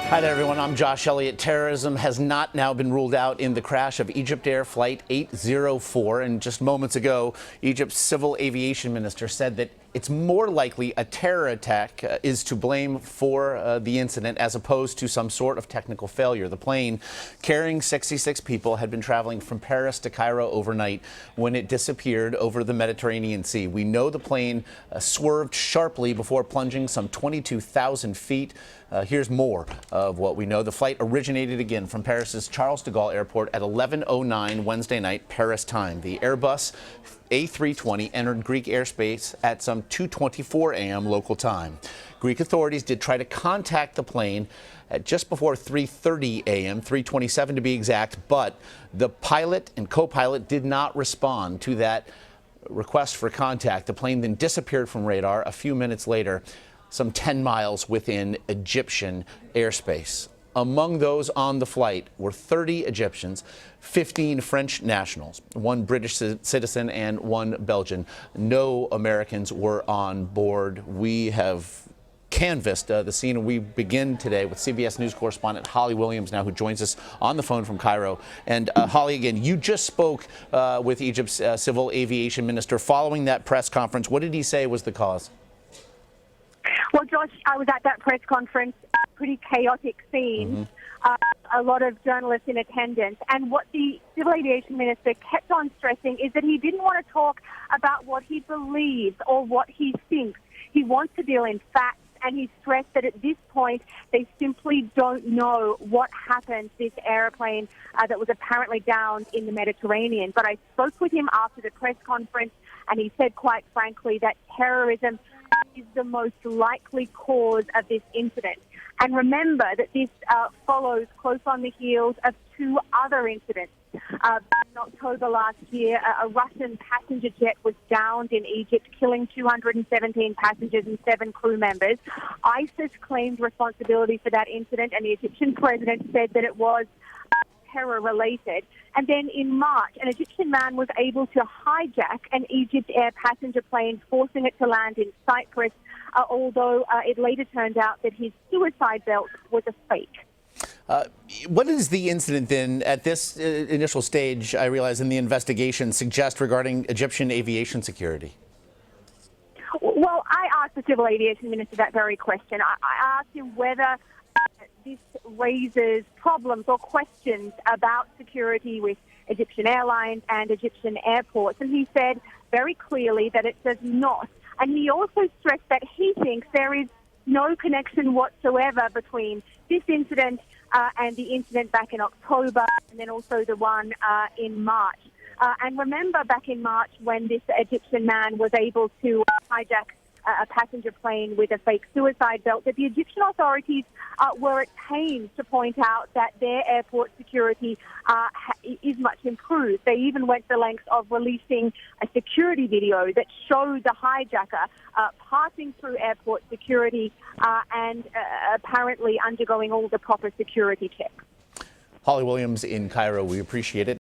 Hi there, everyone. I'm Josh Elliott. Terrorism has not now been ruled out in the crash of EgyptAir Flight 804. And just moments ago, Egypt's civil aviation minister said that it's more likely a terror attack is to blame for the incident as opposed to some sort of technical failure. The plane carrying 66 people had been traveling from Paris to Cairo overnight when it disappeared over the Mediterranean Sea. We know the plane swerved sharply before plunging some 22,000 feet. Here's more of what we know. The flight originated again from Paris's Charles de Gaulle Airport at 11:09 Wednesday night, Paris time. The Airbus A320 entered Greek airspace at some 2:24 a.m. local time. Greek authorities did try to contact the plane at just before 3:30 a.m., 3:27 to be exact, but the pilot and co-pilot did not respond to that request for contact. The plane then disappeared from radar a few minutes later, some 10 miles within Egyptian airspace. Among those on the flight were 30 Egyptians, 15 French nationals, one British citizen and one Belgian. No Americans were on board. We have canvassed the scene, and we begin today with CBS News correspondent Holly Williams now, who joins us on the phone from Cairo. And Holly, again, you just spoke with Egypt's civil aviation minister following that press conference. What did he say was the cause? Well, Josh, I was at that press conference, pretty chaotic scene, a lot of journalists in attendance. And what the civil aviation minister kept on stressing is that he didn't want to talk about what he believes or what he thinks. He wants to deal in facts, and he stressed that at this point, they simply don't know what happened to this airplane that was apparently downed in the Mediterranean. But I spoke with him after the press conference, and he said quite frankly that terrorism is the most likely cause of this incident. And remember that this follows close on the heels of two other incidents. Back in October last year, a Russian passenger jet was downed in Egypt, killing 217 passengers and 7 crew members. ISIS claimed responsibility for that incident, and the Egyptian president said that it was terror-related. And then in March, an Egyptian man was able to hijack an EgyptAir passenger plane, forcing it to land in Cyprus, although it later turned out that his suicide belt was a fake. What is the incident then at this initial stage, I realize, in the investigation suggest regarding Egyptian aviation security? Well, I asked the civil aviation minister that very question. I asked him whether this raises problems or questions about security with Egyptian airlines and Egyptian airports. And he said very clearly that it does not. And he also stressed that he thinks there is no connection whatsoever between this incident and the incident back in October, and then also the one in March. And remember back in March when this Egyptian man was able to hijack a passenger plane with a fake suicide belt, that the Egyptian authorities were at pains to point out that their airport security is much improved. They even went to the lengths of releasing a security video that showed the hijacker passing through airport security and apparently undergoing all the proper security checks. Holly Williams in Cairo, we appreciate it.